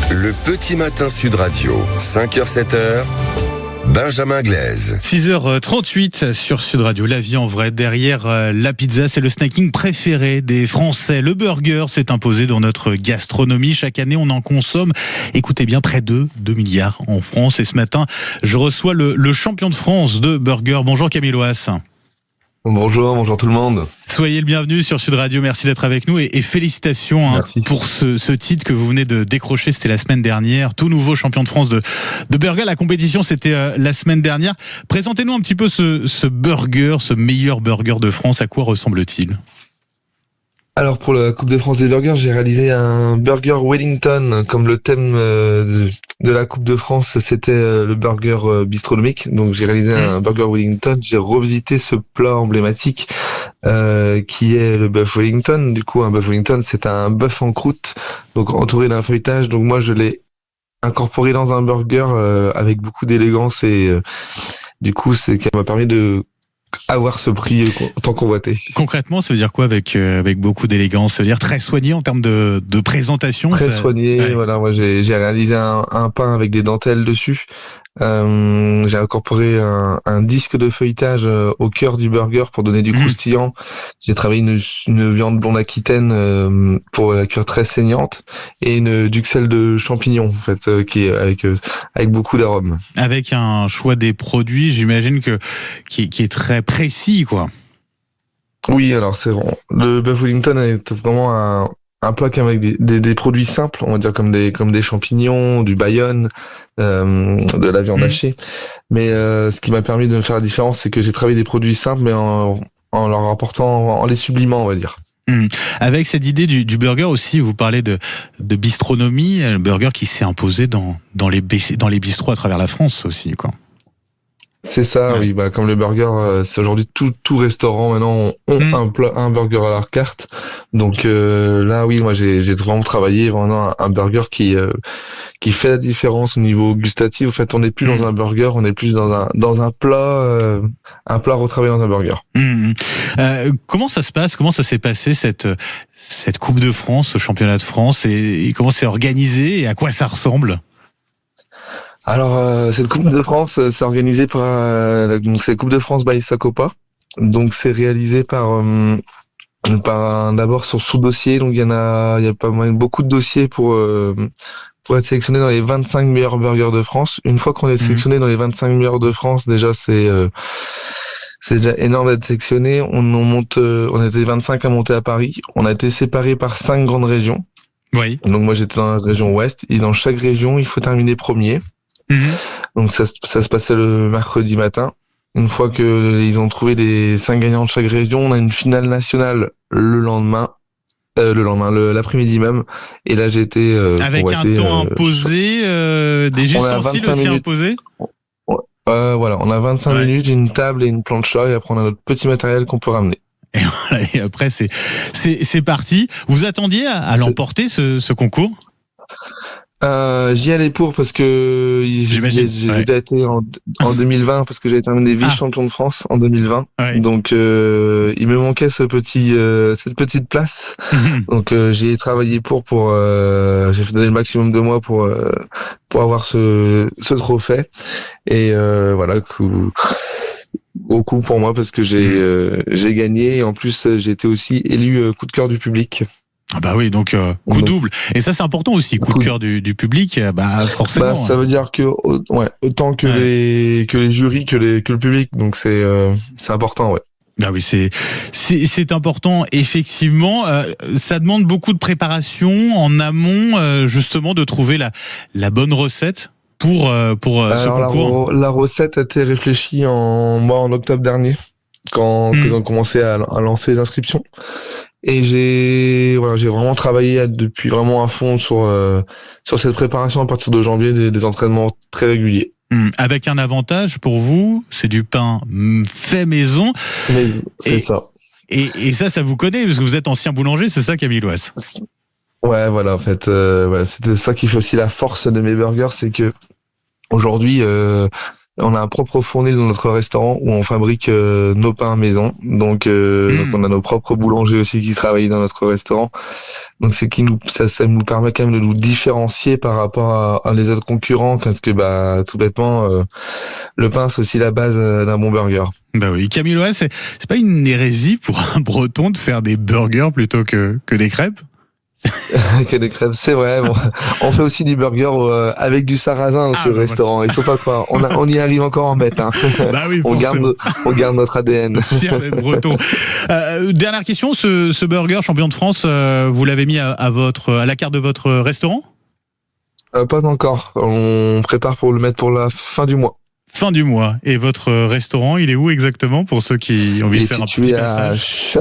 Le petit matin Sud Radio, 5h-7h, Benjamin Glaise. 6h38 sur Sud Radio. La vie en vrai, derrière la pizza, c'est le snacking préféré des Français. Le burger s'est imposé dans notre gastronomie. Chaque année, on en consomme, écoutez bien, près de 2 milliards en France. Et ce matin, je reçois le champion de France de burger. Bonjour Camille Loas. Bonjour tout le monde. Soyez le bienvenu sur Sud Radio, merci d'être avec nous et félicitations pour ce titre que vous venez de décrocher, c'était la semaine dernière, tout nouveau champion de France de burger. La compétition c'était la semaine dernière. Présentez-nous un petit peu ce burger, ce meilleur burger de France, à quoi ressemble-t-il ? Alors pour la Coupe de France des burgers, j'ai réalisé un burger Wellington, comme le thème de la Coupe de France, c'était le burger bistronomique. Donc j'ai réalisé un burger Wellington, j'ai revisité ce plat emblématique qui est le bœuf Wellington. Du coup, un bœuf Wellington, c'est un bœuf en croûte, donc entouré d'un feuilletage. Donc moi, je l'ai incorporé dans un burger avec beaucoup d'élégance et du coup, c'est qui m'a permis de avoir ce prix tant convoité. Concrètement, ça veut dire quoi avec beaucoup d'élégance? Ça veut dire très soigné en termes de présentation? Très soigné, ouais. Voilà. Moi, j'ai réalisé un pain avec des dentelles dessus. J'ai incorporé un disque de feuilletage au cœur du burger pour donner du croustillant. J'ai travaillé une viande blonde aquitaine pour la cuire très saignante et une duxelle de champignons en fait qui est avec beaucoup d'arômes. Avec un choix des produits, j'imagine qui est très précis, quoi. Oui, alors c'est vraiment le bœuf Wellington est vraiment un plat avec des produits simples, on va dire comme des champignons, du bayonne, de la viande hachée. Mais ce qui m'a permis de me faire la différence, c'est que j'ai travaillé des produits simples, mais en leur apportant, en les sublimant, on va dire. Avec cette idée du burger aussi, vous parlez de bistronomie, le burger qui s'est imposé dans les bistrots à travers la France aussi, quoi. C'est ça, ouais. Oui. Bah, comme le burger, c'est aujourd'hui tout restaurant maintenant ont un burger à leur carte. Donc là, oui, moi j'ai vraiment travaillé vraiment un burger qui fait la différence au niveau gustatif. En fait, on n'est plus dans un burger, on est plus dans un plat retravaillé dans un burger. Comment ça se passe? Comment ça s'est passé cette Coupe de France, ce championnat de France, et comment c'est organisé et à quoi ça ressemble? Alors cette Coupe de France, c'est organisé par c'est Coupe de France by Sacopa. Donc c'est réalisé par d'abord sur sous-dossier. Donc il y a pas mal beaucoup de dossiers pour être sélectionné dans les 25 meilleurs burgers de France. Une fois qu'on est sélectionné dans les 25 meilleurs de France, déjà c'est déjà énorme d'être sélectionné. On était 25 à monter à Paris. On a été séparés par 5 grandes régions. Oui. Donc moi j'étais dans la région ouest et dans chaque région il faut terminer premier. Donc ça se passait le mercredi matin. Une fois que ils ont trouvé les 5 gagnants de chaque région, on a une finale nationale l'après-midi même. Et là j'ai été avec un temps imposé, des ustensiles aussi imposés. Voilà, on a 25 minutes, une table et une plancha, et après on a notre petit matériel qu'on peut ramener. Et voilà, et après c'est parti. Vous attendiez à l'emporter ce concours? J'y allais parce que j'ai été en 2020 parce que j'ai terminé vice-champion de France en 2020. Ouais. Donc il me manquait cette petite place. Donc j'ai travaillé pour j'ai fait donner le maximum de moi pour avoir ce trophée. Et voilà, beaucoup pour moi parce que j'ai gagné et en plus j'ai été aussi élu coup de cœur du public. Ah bah oui, donc coup double. Et ça c'est important aussi, coup de cœur du public, forcément. Ça veut dire que autant que les jurys que le public, donc c'est important, ouais. Bah oui, c'est important effectivement. Ça demande beaucoup de préparation en amont, justement de trouver la bonne recette pour ce concours. La recette a été réfléchie en octobre dernier quand ils ont commencé à lancer les inscriptions. Et j'ai vraiment travaillé depuis vraiment à fond sur cette préparation à partir de janvier, des entraînements très réguliers. Avec un avantage pour vous, c'est du pain fait maison. C'est ça. Et ça vous connaît, parce que vous êtes ancien boulanger, c'est ça, Camille Loas? Ouais, voilà, en fait, c'était ça qui fait aussi la force de mes burgers, c'est que aujourd'hui, On a un propre fournil dans notre restaurant où on fabrique nos pains maison. Donc on a nos propres boulangers aussi qui travaillent dans notre restaurant. Donc ça nous permet quand même de nous différencier par rapport à les autres concurrents, parce que tout bêtement le pain c'est aussi la base d'un bon burger. Bah oui, Camille, ouais, c'est pas une hérésie pour un Breton de faire des burgers plutôt que des crêpes? Que des crêpes, c'est vrai. Bon, on fait aussi du burger avec du sarrasin dans ce restaurant. Il faut pas croire. On y arrive encore en bête. Hein. Bah oui, on garde notre ADN. Fier d'être breton. Dernière question, ce burger champion de France, vous l'avez mis à la carte de votre restaurant? Pas encore. On prépare pour le mettre pour la fin du mois. Fin du mois. Et votre restaurant, il est où exactement pour ceux qui ont envie de faire un petit passage?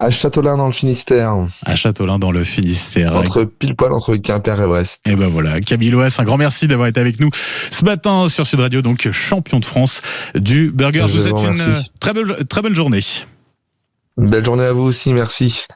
À Châteaulin dans le Finistère. À Châteaulin dans le Finistère. Pile poil entre Quimper et Brest. Et ben voilà, Camille Loas, un grand merci d'avoir été avec nous ce matin sur Sud Radio, donc champion de France du burger. Je vous souhaite une très bonne journée. Belle journée à vous aussi, merci.